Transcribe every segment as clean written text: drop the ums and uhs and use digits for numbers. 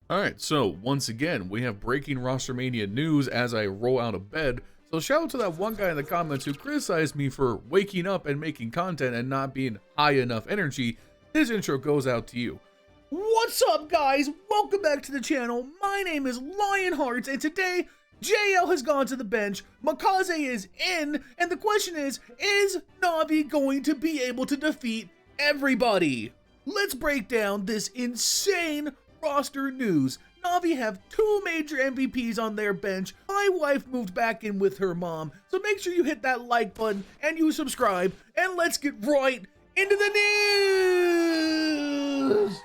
Alright, so once again, we have breaking RosterMania news as I roll out of bed. So shout out to that one guy in the comments who criticized me for waking up and making content and not being high enough energy. His intro goes out to you. What's up, guys? Welcome back to the channel. My name is LionHeartZ, and today, JL has gone to the bench, Makazze is in, and the question is Navi going to be able to defeat everybody? Let's break down this insane roster news. Navi have 2 major MVPs on their bench. My wife moved back in with her mom, so make sure you hit that like button and you subscribe, and let's get right into the news!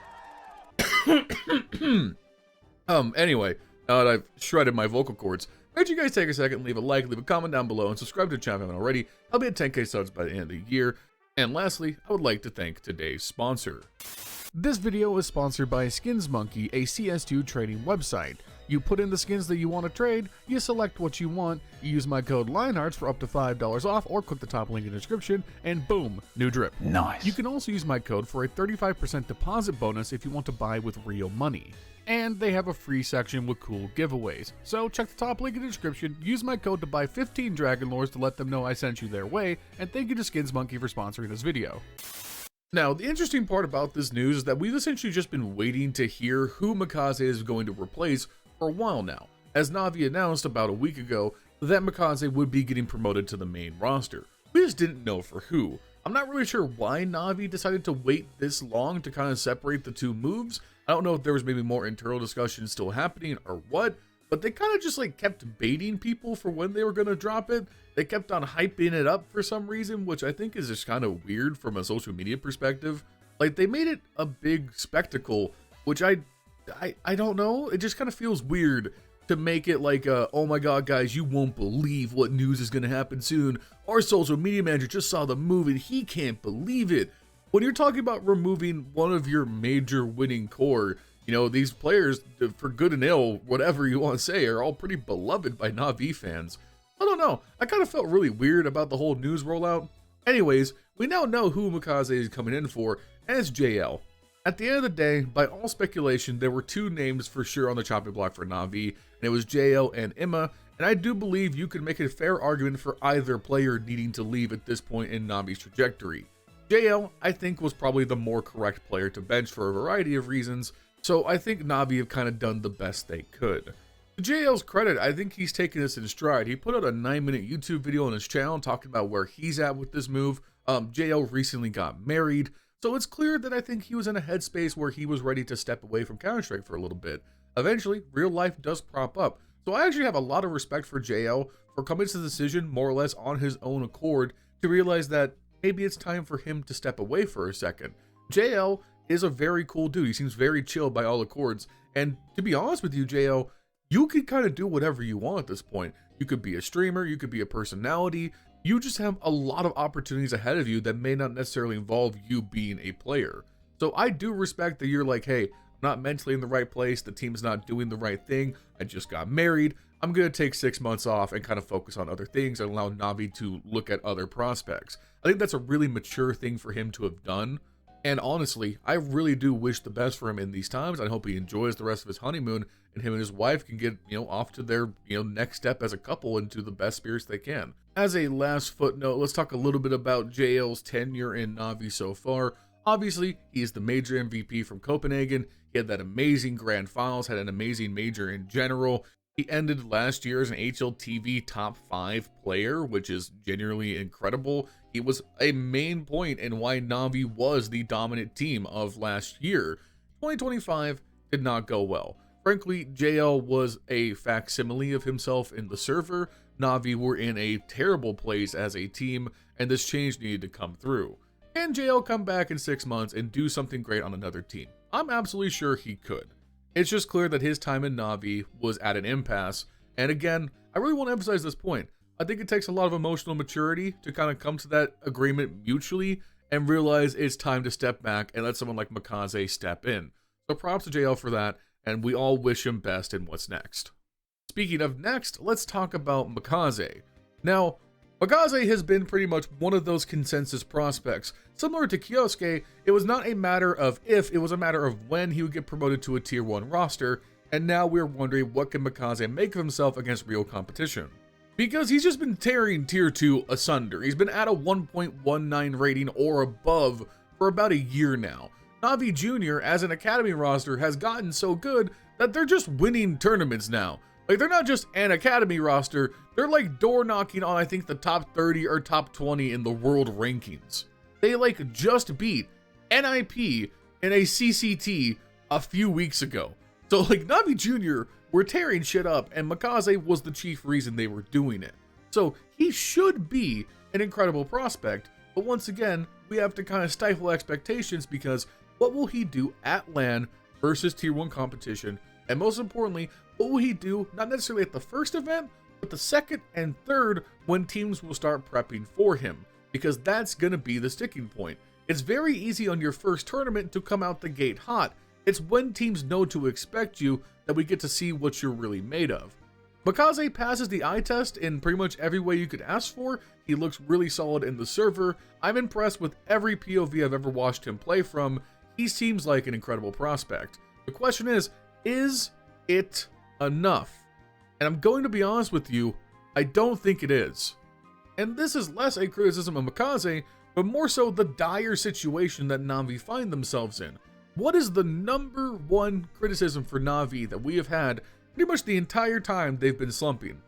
Anyway, now that I've shredded my vocal cords, make sure you guys take a second, leave a like, leave a comment down below, and subscribe to the channel if you haven't already. I'll be at 10k subs by the end of the year. And lastly, I would like to thank today's sponsor. This video is sponsored by Skins Monkey, a CS2 trading website. You put in the skins that you want to trade, you select what you want, you use my code LionHeartZ for up to $5 off, or click the top link in the description, and boom, new drip. Nice. You can also use my code for a 35% deposit bonus if you want to buy with real money. And they have a free section with cool giveaways. So check the top link in the description, use my code to buy 15 Dragon Lores to let them know I sent you their way, and thank you to Skins Monkey for sponsoring this video. Now, the interesting part about this news is that we've essentially just been waiting to hear who Makazze is going to replace for a while now, as Navi announced about a week ago that Makazze would be getting promoted to the main roster. We just didn't know for who. I'm not really sure why Navi decided to wait this long to kind of separate the 2 moves. I don't know if there was maybe more internal discussion still happening or what, but they kind of just like kept baiting people for when they were going to drop it. They kept on hyping it up for some reason, which I think is just kind of weird from a social media perspective. Like, they made it a big spectacle, which I don't know. It just kind of feels weird to make it like, oh my god, guys, you won't believe what news is going to happen soon. Our social media manager just saw the move and he can't believe it. When you're talking about removing one of your major winning core, you know, these players, for good and ill, whatever you want to say, are all pretty beloved by Navi fans. I don't know, I kind of felt really weird about the whole news rollout. Anyways, we now know who Makazze is coming in for, and it's JL. At the end of the day, by all speculation, there were 2 names for sure on the chopping block for Navi, and it was JL and Emma, and I do believe you could make a fair argument for either player needing to leave at this point in Navi's trajectory. JL, I think, was probably the more correct player to bench for a variety of reasons, so I think Navi have kind of done the best they could. To JL's credit, I think he's taken this in stride. He put out a 9-minute YouTube video on his channel talking about where he's at with this move. JL recently got married, so it's clear that I think he was in a headspace where he was ready to step away from Counter-Strike for a little bit. Eventually, real life does crop up, so I actually have a lot of respect for JL for coming to the decision more or less on his own accord to realize that maybe it's time for him to step away for a second. JL is a very cool dude. He seems very chill by all accords, and to be honest with you, JL, you could kind of do whatever you want at this point. You could be a streamer, you could be a personality, you just have a lot of opportunities ahead of you that may not necessarily involve you being a player. So I do respect that you're like, hey, I'm not mentally in the right place, the team's not doing the right thing, I just got married, I'm going to take 6 months off and kind of focus on other things and allow Navi to look at other prospects. I think that's a really mature thing for him to have done. And honestly, I really do wish the best for him in these times. I hope he enjoys the rest of his honeymoon and him and his wife can get, off to their, next step as a couple into the best spirits they can. As a last footnote, let's talk a little bit about JL's tenure in Navi so far. Obviously, he is the major MVP from Copenhagen. He had that amazing grand finals, had an amazing major in general. He ended last year as an HLTV top 5 player, which is genuinely incredible. He was a main point in why Navi was the dominant team of last year. 2025 did not go well. Frankly, JL was a facsimile of himself in the server. Navi were in a terrible place as a team, and this change needed to come through. Can JL come back in 6 months and do something great on another team? I'm absolutely sure he could. It's just clear that his time in Navi was at an impasse, and again, I really want to emphasize this point. I think it takes a lot of emotional maturity to kind of come to that agreement mutually and realize it's time to step back and let someone like Makazze step in. So props to JL for that, and we all wish him best in what's next. Speaking of next, let's talk about Makazze. Now, Makazze has been pretty much one of those consensus prospects. Similar to Kyosuke, it was not a matter of if, it was a matter of when he would get promoted to a tier 1 roster, and now we're wondering what can Makazze make of himself against real competition. Because he's just been tearing tier 2 asunder. He's been at a 1.19 rating or above for about a year now. NAVI Jr. as an academy roster has gotten so good that they're just winning tournaments now. Like, they're not just an academy roster, they're like door knocking on, I think, the top 30 or top 20 in the world rankings. They like just beat NIP in a CCT a few weeks ago. So like NAVI Jr. were tearing shit up, and Makazze was the chief reason they were doing it. So he should be an incredible prospect, but once again, we have to kind of stifle expectations because what will he do at LAN versus tier 1 competition? And most importantly, what will he do, not necessarily at the first event, but the second and third when teams will start prepping for him? Because that's going to be the sticking point. It's very easy on your first tournament to come out the gate hot. It's when teams know to expect you that we get to see what you're really made of. Makazze passes the eye test in pretty much every way you could ask for. He looks really solid in the server. I'm impressed with every POV I've ever watched him play from. He seems like an incredible prospect. The question is it enough? And I'm going to be honest with you, I don't think it is. And this is less a criticism of Makazze, but more so the dire situation that NAVI find themselves in. What is the number one criticism for NAVI that we have had pretty much the entire time they've been slumping?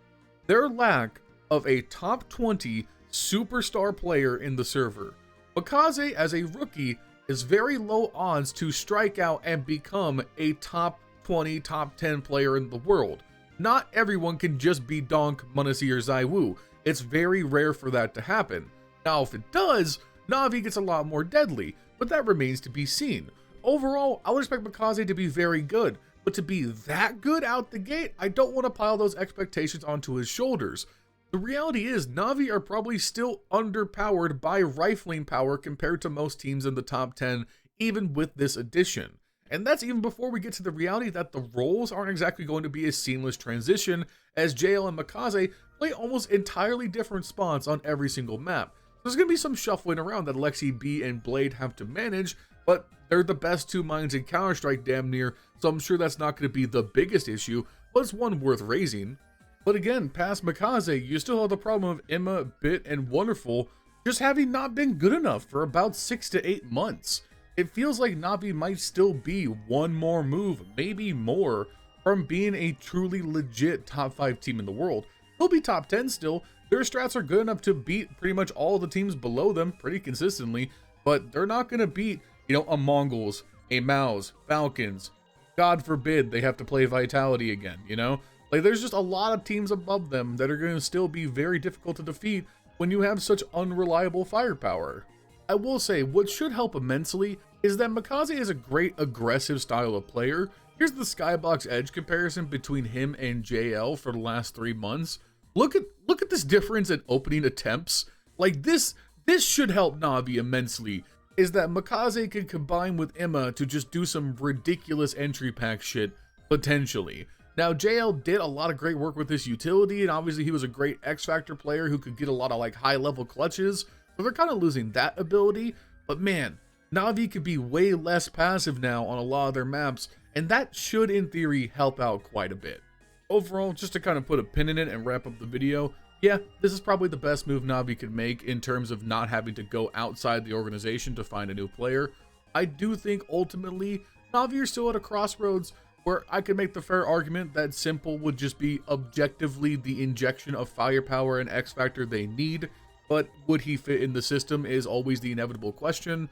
Their lack of a top 20 superstar player in the server. Makazze, as a rookie, is very low odds to strike out and become a top 20, top 10 player in the world. Not everyone can just be Donk, Munisi, or Zaiwu. It's very rare for that to happen. Now, if it does, NAVI gets a lot more deadly, but that remains to be seen. Overall, I would expect Makazze to be very good, but to be that good out the gate, I don't want to pile those expectations onto his shoulders. The reality is, NAVI are probably still underpowered by rifling power compared to most teams in the top 10, even with this addition. And that's even before we get to the reality that the roles aren't exactly going to be a seamless transition, as JL and Makazze play almost entirely different spots on every single map. There's going to be some shuffling around that Alexi B and Blade have to manage, but they're the best two minds in Counter-Strike damn near, so I'm sure that's not going to be the biggest issue, but it's one worth raising. But again, past Makazze, you still have the problem of Emma, Bit, and Wonderful just having not been good enough for about 6 to 8 months. It feels like NAVI might still be one more move, maybe more, from being a truly legit top 5 team in the world. They'll be top 10 still. Their strats are good enough to beat pretty much all the teams below them pretty consistently, but they're not going to beat, you know, a Mongols, a Maos, Falcons. God forbid they have to play Vitality again, you know? Like, there's just a lot of teams above them that are going to still be very difficult to defeat when you have such unreliable firepower. I will say, what should help immensely is that Makazze is a great aggressive style of player. Here's the Skybox Edge comparison between him and JL for the last 3 months. Look at this difference in opening attempts. Like, this should help NAVI immensely, is that Makazze can combine with Emma to just do some ridiculous entry pack shit, potentially. Now, JL did a lot of great work with this utility, and obviously he was a great X-Factor player who could get a lot of like high-level clutches, so they're kind of losing that ability. But man, NAVI could be way less passive now on a lot of their maps, and that should, in theory, help out quite a bit. Overall, just to kind of put a pin in it and wrap up the video, yeah, this is probably the best move NAVI could make in terms of not having to go outside the organization to find a new player. I do think ultimately, NAVI are still at a crossroads where I could make the fair argument that Simple would just be objectively the injection of firepower and X Factor they need, but would he fit in the system is always the inevitable question.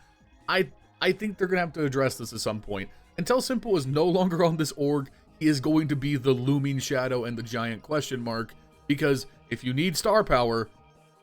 I think they're going to have to address this at some point. Until Simple is no longer on this org, he is going to be the looming shadow and the giant question mark, because if you need star power,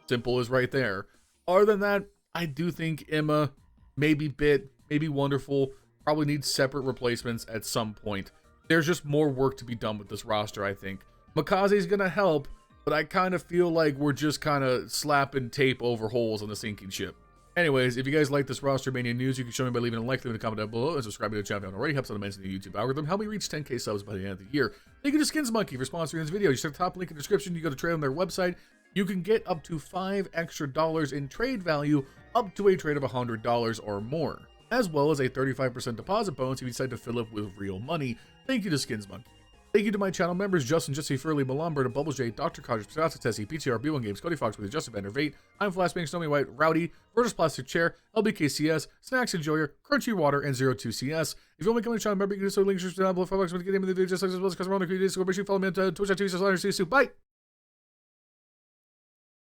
Simple is right there. Other than that, I do think Emma, maybe Bit, maybe Wonderful, probably needs separate replacements at some point. There's just more work to be done with this roster, I think. Makazze is going to help, but I kind of feel like we're just kind of slapping tape over holes on the sinking ship. Anyways, if you guys like this RosterMania news, you can show me by leaving a like, leaving a comment down below, and subscribing to the channel if you haven't already. Helps out immensely in the YouTube algorithm. Help me reach 10k subs by the end of the year. Thank you to Skins Monkey for sponsoring this video. You check the top link in the description. You go to trade on their website. you can get up to $5 extra in trade value up to a trade of $100 or more, as well as a 35% deposit bonus if you decide to fill it with real money. Thank you to Skins Monkey. Thank you to my channel members Justin, Jesse, Furley, Milan Berta, Bubblesj, Dr. Cody, Patatas Kaftesi, PTR, B1 Games, Cody Foxworthy, Justin Vegt, I'm Flashbang, Snowy White, Rowdy, Vergil'sPlasticChair, LBKcs, Snax Enjoyer, Crunchy Water, and zerotwocs. If you want to become a channel member, you can do so. Links down below. $5 to get in the video just like as well as customer on the creators. So make sure you follow me on Twitch.tv/. See you soon. Bye.